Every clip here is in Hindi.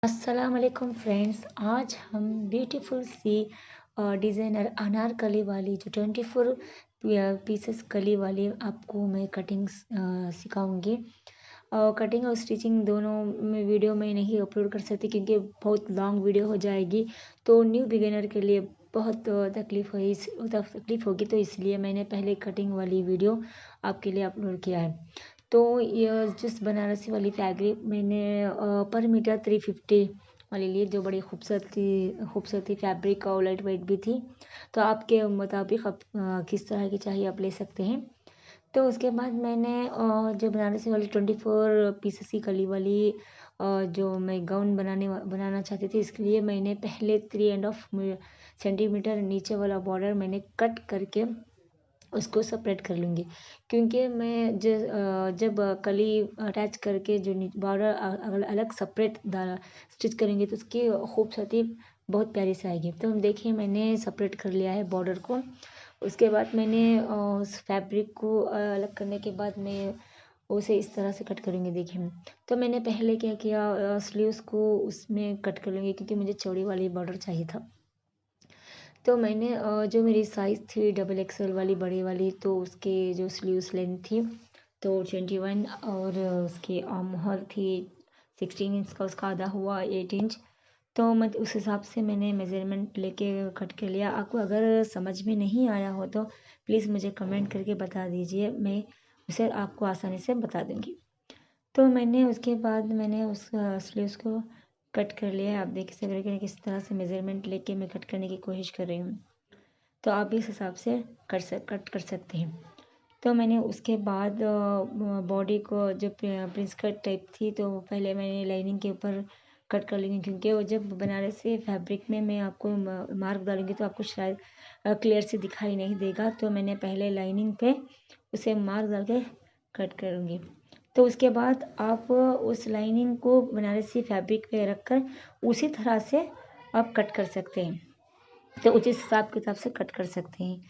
अस्सलाम वालेकुम फ्रेंड्स। आज हम ब्यूटीफुल सी डिज़ाइनर अनारकली वाली जो 24 पीसेस कली वाली आपको मैं कटिंग्स सिखाऊंगी। कटिंग और स्टिचिंग दोनों में वीडियो में नहीं अपलोड कर सकती क्योंकि बहुत लॉन्ग वीडियो हो जाएगी। तो न्यू बिगिनर के लिए बहुत तकलीफ़ होगी, तो इसलिए मैंने पहले कटिंग वाली वीडियो आपके लिए अपलोड किया है। तो ये जिस बनारसी वाली फैब्रिक मैंने पर मीटर 350 वाली ली, जो बड़ी खूबसूरती फैब्रिक और लाइट वेट भी थी। तो आपके मुताबिक आप किस तरह की चाहिए आप ले सकते हैं। तो उसके बाद मैंने जो बनारसी वाली 24 पीसेस की कली वाली जो मैं गाउन बनाना चाहती थी, इसके लिए मैंने पहले 3.5 सेंटीमीटर नीचे वाला बॉर्डर मैंने कट करके उसको सेपरेट कर लूँगी। क्योंकि मैं जब कली अटैच करके जो बॉर्डर अलग सेपरेट स्टिच करेंगे तो उसकी खूबसूरती बहुत प्यारी से आएगी। तो हम देखिए मैंने सेपरेट कर लिया है बॉर्डर को। उसके बाद मैंने उस फैब्रिक को अलग करने के बाद मैं उसे इस तरह से कट करूँगी। देखिए, तो मैंने पहले क्या किया, स्लीव्स को उसमें कट कर लूँगी क्योंकि मुझे चौड़ी वाली बॉर्डर चाहिए था। तो मैंने जो मेरी साइज़ थी डबल एक्सेल वाली बड़ी वाली, तो उसके जो स्लीव्स लेंथ थी तो 21, और उसकी मोहर थी 16 इंच का, उसका आधा हुआ 8 इंच। तो मैं उस हिसाब से मैंने मेज़रमेंट लेके कट कर लिया। आपको अगर समझ में नहीं आया हो तो प्लीज़ मुझे कमेंट करके बता दीजिए, मैं उसे आपको आसानी से बता दूँगी। तो मैंने उसके बाद मैंने उस स्लीव्स को कट कर लिया है। आप देख सकते हैं कि किस तरह से मेज़रमेंट लेके मैं कट करने की कोशिश कर रही हूँ। तो आप भी इस हिसाब से कट कर सकते हैं। तो मैंने उसके बाद बॉडी को जो प्रिंस कट टाइप थी, तो पहले मैंने लाइनिंग के ऊपर कट कर लेंगे क्योंकि वो जब बनारसी फैब्रिक में मैं आपको मार्क डालूंगी तो आपको शायद क्लियर से दिखाई नहीं देगा। तो मैंने पहले लाइनिंग पे उसे मार्क डाल के कट करूँगी। तो उसके बाद आप उस लाइनिंग को बनारसी फैब्रिक पे रख कर उसी तरह से आप कट कर सकते हैं। तो उचित हिसाब किताब से कट कर सकते हैं।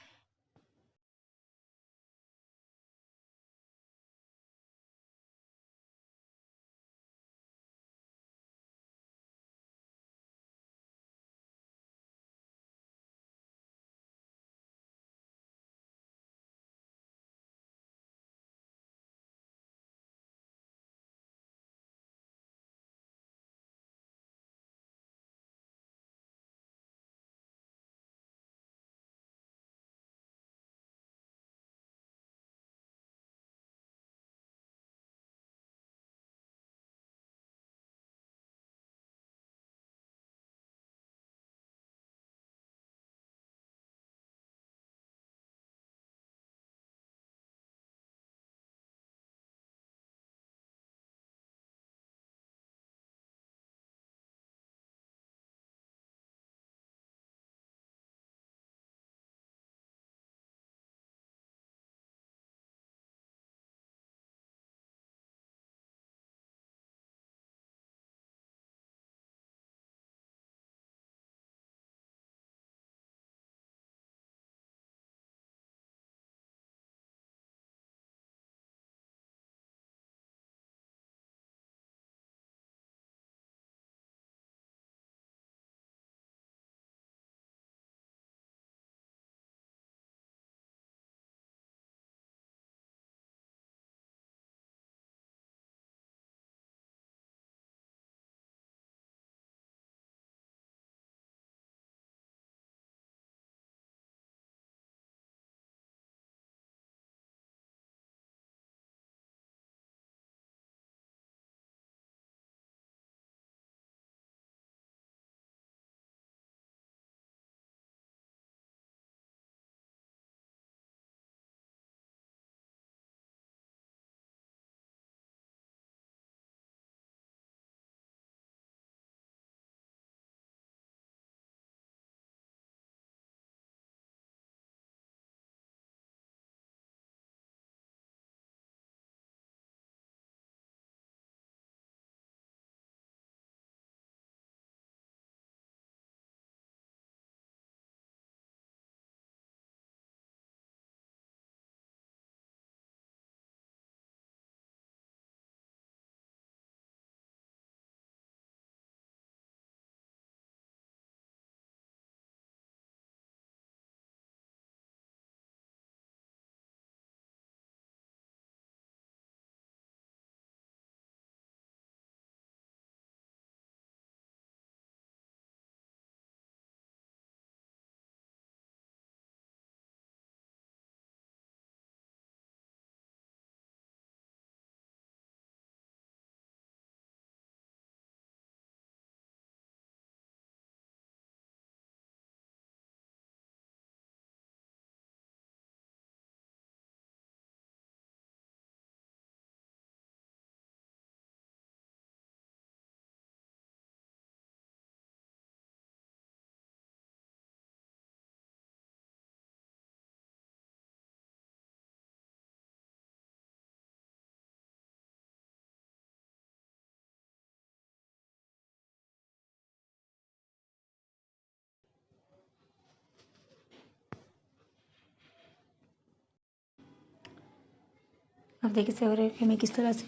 अब देखिए सर कि मैं किस तरह से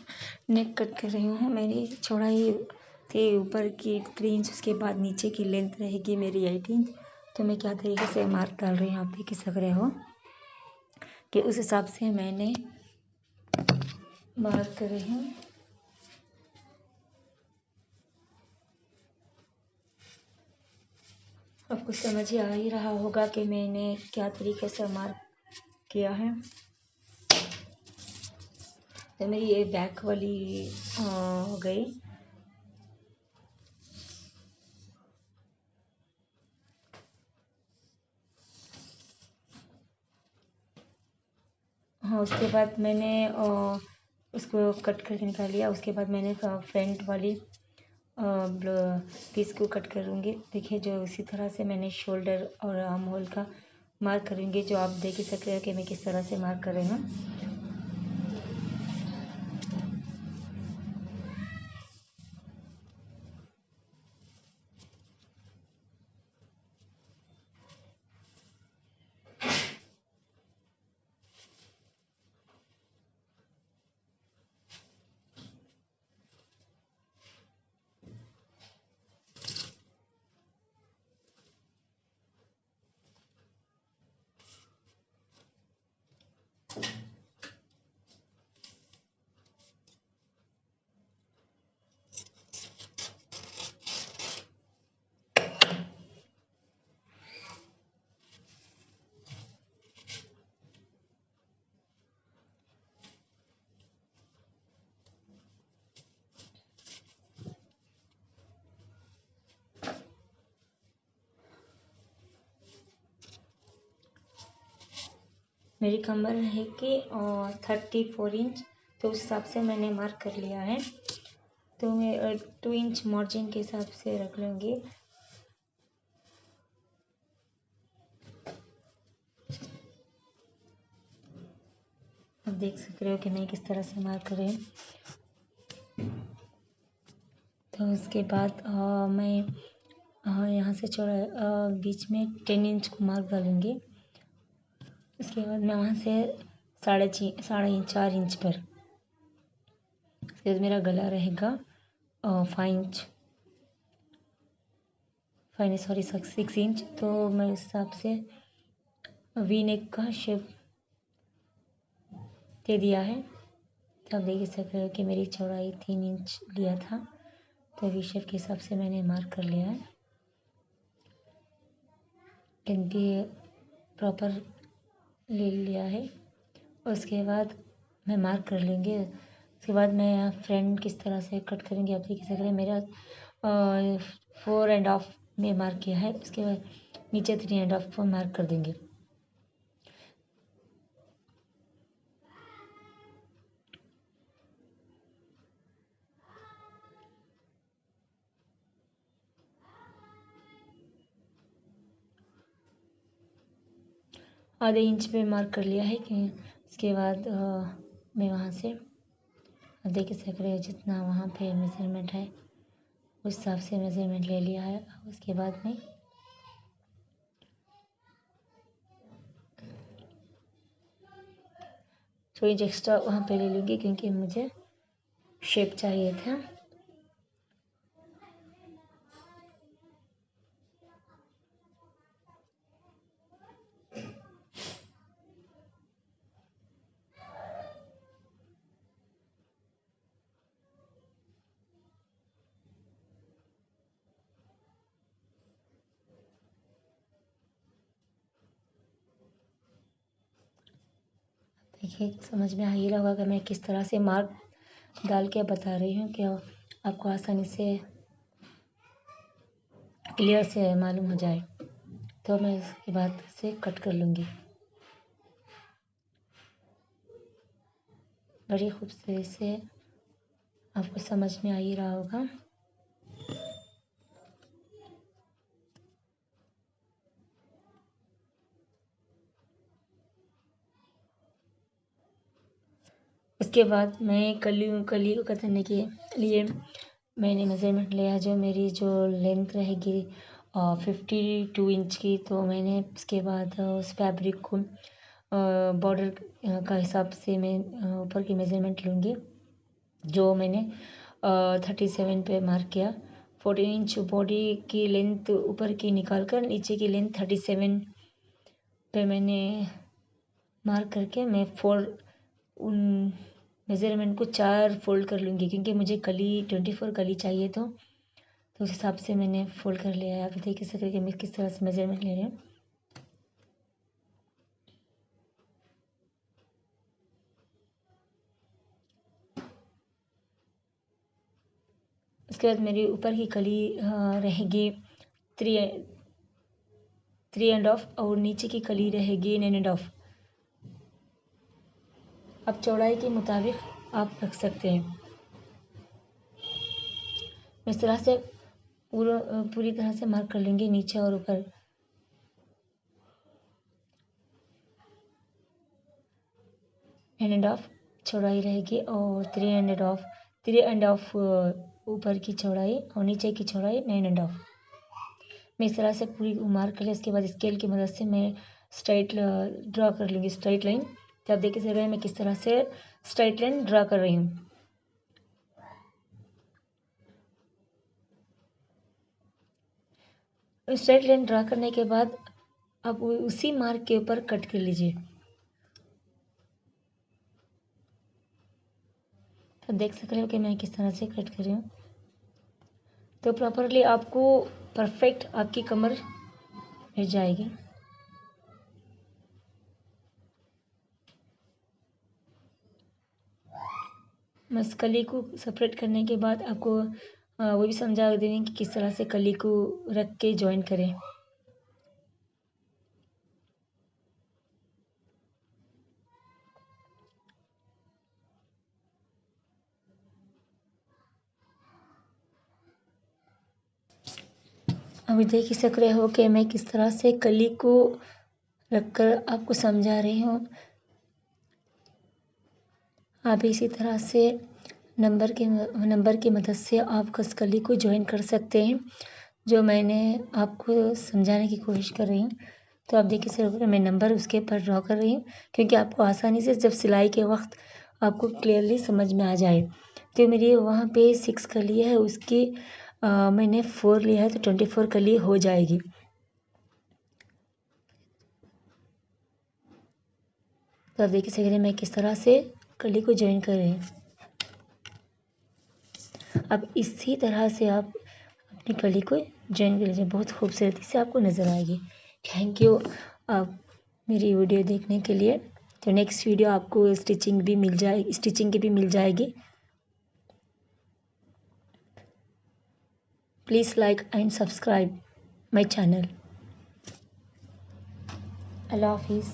नेक कट कर रही हूँ। मेरी चौड़ाई थी ऊपर की 3 इंच, उसके बाद नीचे की लेंथ रहेगी मेरी 8 इंच। तो मैं क्या तरीके से मार्क डाल रही हूँ, आप देख सक रहे हो कि उस हिसाब से मैंने मार्क कर रही हूँ। आपको समझ ही आ ही रहा होगा कि मैंने क्या तरीके से मार्क किया है। तो मेरी ये बैक वाली हो गई। हाँ, उसके बाद मैंने उसको कट करके निकाल लिया। उसके बाद मैंने फ्रंट वाली पीस को कट करूँगी। देखिए जो इसी तरह से मैंने शोल्डर और आर्म होल का मार्क करूँगी, जो आप देख ही सकते हो कि मैं किस तरह से मार्क कर रही हूँ। मेरी कमर है कि 34 इंच, तो उस हिसाब से मैंने मार्क कर लिया है। तो मैं 2 इंच मार्जिन के हिसाब से रख लूँगी। आप देख सक रहे हो कि मैं किस तरह से मार्क कर रही हूँ। तो उसके बाद मैं यहाँ से चौड़ा बीच में 10 इंच को मार्क डालूँगी। उसके बाद मैं वहाँ से 4.5 इंच पर, फिर मेरा गला रहेगा 6 इंच। तो मैं उस हिसाब से वी नेक का शेप दे दिया है। तो आप देख सकते हो कि मेरी चौड़ाई 3 इंच लिया था, तो वी शेप के हिसाब से मैंने मार्क कर लिया है। लेंथ भी प्रॉपर ले लिया है। उसके बाद मैं मार्क कर लेंगे। उसके बाद मैं यहाँ फ्रंट किस तरह से कट करेंगे, आप देख सकते हैं मेरा 4.5 में मार्क किया है। उसके बाद नीचे 3.5 पर मार्क कर देंगे। आधे इंच पे मार्क कर लिया है कि उसके बाद मैं वहाँ से देख सक रहे हो जितना वहाँ पे मेज़रमेंट है उस हिसाब से मेज़रमेंट ले लिया है। उसके बाद मैं थोड़ी एक्स्ट्रा वहाँ पे ले लूँगी, क्योंकि मुझे शेप चाहिए था। देखिए समझ में आ ही रहा होगा कि मैं किस तरह से मार्क डाल के बता रही हूँ कि आपको आसानी से क्लियर से मालूम हो जाए। तो मैं इसके बाद से कट कर लूँगी। बड़ी खूबसूरती से आपको समझ में आ ही रहा होगा। उसके बाद मैं कली को कतरने के लिए मैंने मेज़रमेंट लिया, जो मेरी जो लेंथ रहेगी 52 इंच की। तो मैंने उसके बाद उस फैब्रिक को बॉर्डर का हिसाब से मैं ऊपर की मेज़रमेंट लूँगी, जो मैंने 37 पे मार्क किया। 14 इंच बॉडी की लेंथ ऊपर की निकाल कर नीचे की लेंथ 37 पे मैंने मार्क करके मैं उन मेज़रमेंट को 4 फोल्ड कर लूँगी, क्योंकि मुझे कली 24 कली चाहिए, तो उस हिसाब से मैंने फोल्ड कर लिया है। आप देख सकते हैं कि मैं किस तरह से मेज़रमेंट ले रही हूँ। उसके बाद मेरी ऊपर की कली रहेगी 3.5 और नीचे की कली रहेगी 9.5। अब चौड़ाई के मुताबिक आप रख सकते हैं। इस तरह से पूरी तरह से मार्क कर लेंगे नीचे और ऊपर। एंड एंड ऑफ चौड़ाई रहेगी और 3.5 ऊपर की चौड़ाई और नीचे की चौड़ाई 9.5। मैं इस तरह से पूरी मार्क कर लिया। इसके बाद स्केल की मदद से मैं स्ट्राइट ड्रा कर लूँगी, स्ट्राइट लाइन। तो आप देख सकते हैं मैं किस तरह से स्ट्राइट लाइन ड्रा कर रही हूँ। स्ट्राइट लाइन ड्रा करने के बाद अब उसी मार्क के ऊपर कट कर लीजिए। तो देख सकते हो कि मैं किस तरह से कट कर रही हूँ। तो प्रॉपरली आपको परफेक्ट आपकी कमर मिल जाएगी। बस कली को सेपरेट करने के बाद आपको वो भी समझा देंगे कि किस तरह से कली को रख के जॉइन करें। अभी देख ही सक रहे हो कि मैं किस तरह से कली को रखकर आपको समझा रही हूँ। आप इसी तरह से नंबर की मदद से आप कली को ज्वाइन कर सकते हैं, जो मैंने आपको समझाने की कोशिश कर रही हूँ। तो आप देखिए सर, मैं नंबर उसके ऊपर ड्रॉ कर रही हूँ, क्योंकि आपको आसानी से जब सिलाई के वक्त आपको क्लियरली समझ में आ जाए। तो मेरी वहाँ पे 6 कली है, उसकी मैंने 4 लिया है, तो 24 कली हो जाएगी। तो आप देखिए सर, मैं किस तरह से कली को ज्वाइन कर रही हूँ। अब इसी तरह से आप अपनी कली को ज्वाइन कर लीजिए, बहुत खूबसूरती से आपको नज़र आएगी। थैंक यू आप मेरी वीडियो देखने के लिए। तो नेक्स्ट वीडियो आपको स्टिचिंग की भी मिल जाएगी। Please like and subscribe my channel. अल्लाह हाफिज़।